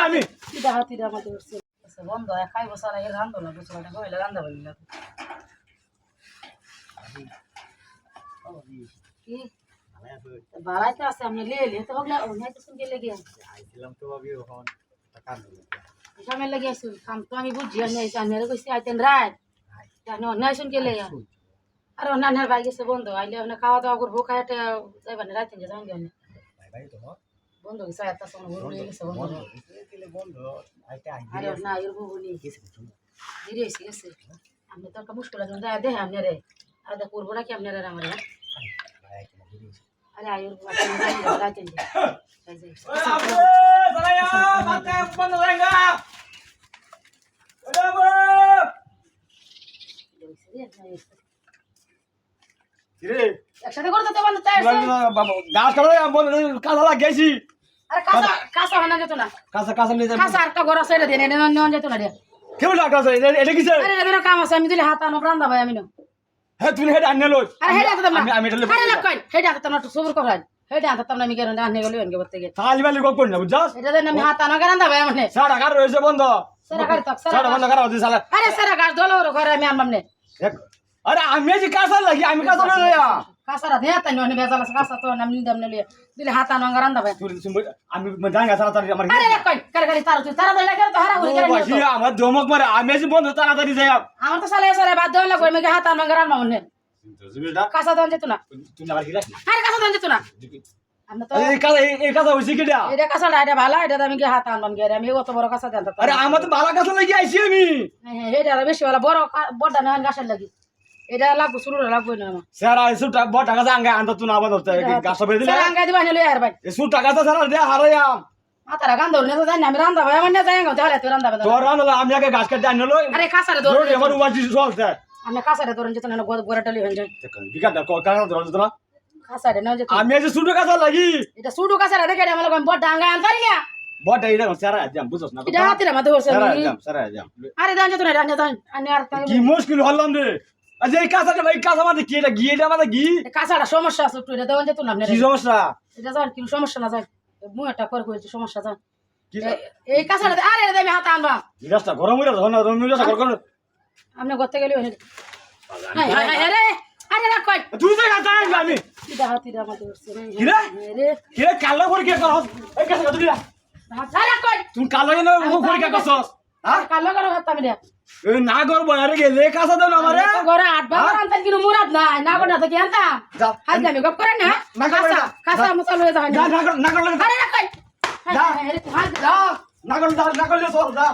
আমি তিদা হাতিরা আমাদের হচ্ছে বন্ধ খাই বসারা এর রান্ধো না বুঝলাটা কইলে রান্ধা বলি না কি বাড়াইতে আছে আপনি লে তো হগলা নাই তো শুনকে লেগে আইছিলাম তো ভাবি ওখান টাকা নিয়ে জামে লেগে আছে কাম তো আমি বুঝি নাই জানে কইছি আইতেন রাত জানো নাই শুনকে লেগে আর নানার ভাই গেছে বন্ধ আইলে আপনি খাওয়া দাওয়া করবো খাইতে যাইবা না রাতে যাবেন কেন ভাই ভাই তো বন্ধ গেছে এত সময় ঘুরে নিয়ে গেছে বন্ধ দিলে বন্ধ আইতে আরে না এর বউনি ধীরে এসে গেছে আপনি তো একটা মুশকিল আছে দেখে আপনি রে আর দেখ করবো নাকি আপনারা আমার আরে আয়ুর রাতেন একসাথে করতে তো বন্ধ গাছ কাঁচা গেছি আরে কাঁচা হয় না যেত না কাঁচা কাঁচা নিয়ে কাঁচা একটা ঘর আছে এটা নেওয়া যেত না রে কেমন কাঁচা এটা কিসে আরে এটা কাম আছে আমি দিলে হাত আনো রান্দা ভাই আমি না হ্যাঁ তুমি হেড আনলে লই আরে হেড আনতে না আমি এটা লই আরে না কই হেড আনতে না সবুর করাই হেড আনতে না আমি কেন আনতে গেল এনকে বলতে গে তালি বালি গপ না বুঝছস এটা দেন আমি হাত আনো রান্দা ভাই আমি সাড়া কার রয়েছে বন্ধ সারা গাড়ি তক সাড়া বন্ধ করা হচ্ছে শালা আরে সারা গাছ দলো ঘরে আমি আনবাম নে আরে আমি যে কাঁচা লাগি আমি কাঁচা লই কাঁচারা দেয়া তাই ননি বেজালা কাঁচা তো আমি নিদাম নে দিলে হাত আনো রান্দা ভাই আমি জাঙ্গা তাড়াতাড়ি আমার আরে কই কারগারি তাড়াতাড়ি লাগে তো হারা হই ও কি আমার ধমক মারে আমি যে বন্ধ তাড়াতাড়ি যাই আমার তো সালে সালে বাদ দেওয়া লাগবে আমি হাত আনো রান্দা মনে জুবিলটা কাঁচা দন যেত না তুমি আবার কি রাখি আরে কাঁচা দন যেত না আমরা তো এই কাঁচা হইছে কিডা এটা কাঁচাটা এটা ভালো এটা আমি কি হাত আনবাম গে আমি কত বড় কাঁচা দেন আরে আমার তো ভালো কাঁচা লাগি আইছি আমি হ্যাঁ এটা বেশি ভালো বড় বড় না গাছের লাগি এটা লাগবো শুরু লাগবো না আমার স্যার আর সুটা বড় টাকা জাঙ্গা আনতো তুই না বাদতে গাছ বের দিলে স্যার আঙ্গা দিবা নিলে আর ভাই এই সুটা টাকা তো স্যার দে হারায়াম মাথারা গান ধরে না জানি আমি রান্দা ভাই আমার না যাই গো তাহলে তুই রান্দা ভাই তোর রানলো আমি আগে গাছ কাটতে আনলো আরে কাঁচারে ধরে জোরে আমার উবাজি চলছে আমি কাঁচারে ধরে যেত না গোড়াটা লিয়ে যায় বিকাটা কাকা ধরে দিত না কাঁচারে না যেত আমি যে সুটা কাঁচা লাগি এটা সুডু কাঁচারে দেখে আমার বড় ডাঙ্গা আনতারি না বড় এটা স্যার আজাম বুঝছস না এটা হাতিরা মাথা ধরছে স্যার আজাম আরে দান যেত না রান্না দান আনি আর কি মুশকিল হলাম রে আজ এই কাঁচাটা ভাই কাঁচা মানে কি এটা গিয়েটা মানে কি কাঁচাটা সমস্যা আছে একটু এটা দেওয়া যেত না কি সমস্যা এটা জান কি সমস্যা না যায় মুই একটা করে কইছি সমস্যা জান এই কাঁচাটা আরে এটা আমি হাত আনবা রাস্তা গরম হইরা ধন রন মিলা কর কর আপনি করতে গেলে হাই হাই হাই আরে আরে না কই তুই তো গাছ আনবি আমি তিদা হাতিরা আমাদের হচ্ছে কি রে রে কি রে কালো করে কি করছ এই কাছে তুই আরে কই তুমি কালো কেন করে কি করছস হ্যাঁ কালো করো হাত আমি রে এই না গর বয়ারে গেলে কাঁচা দাও না আমারে ঘরে আট বার আনতেন কিন্তু মুরাদ নাই না গো না তো কি আনতা যাও হাই আমি গপ করে না কাঁচা কাঁচা মশলা হয়ে যায় না কর আরে না কই যা। আরে হাত না করলে চল যা